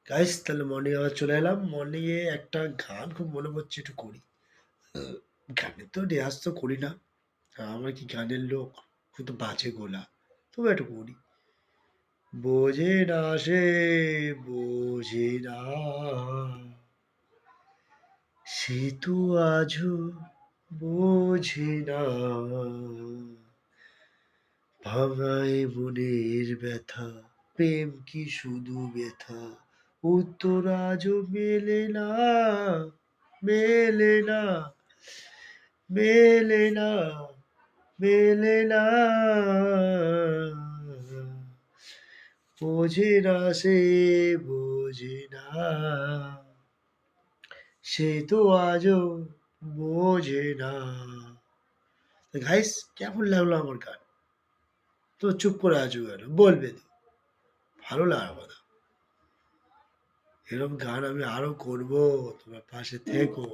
Guys তাহলে morning আবার চলে এলাম। মর্নিং এ একটা গান খুব মনে পড়ছে, একটু করি। গানের তো রেয়াজ তো করি না। আমার কি গানের লোক, শুধু বাজে গোলা, তবু একটু করি। বোঝে না সে, বোঝে না, সে তো আজও বোঝে না, ভাঙায় মনের ব্যথা, প্রেম কি শুধু ব্যথা, উত্তর আজও মেলে না, মেলে না, মেলে না, মেলে না, বোঝে না সে, বোঝে না, সে তো আজও বোঝে না। গাইস, কেমন লাগলো আমার গান? তো চুপ করে আছো কেন? বলবে তো, ভালো লাগার কথা। এরকম গান আমি আরো করবো, তোমার পাশে থেকো।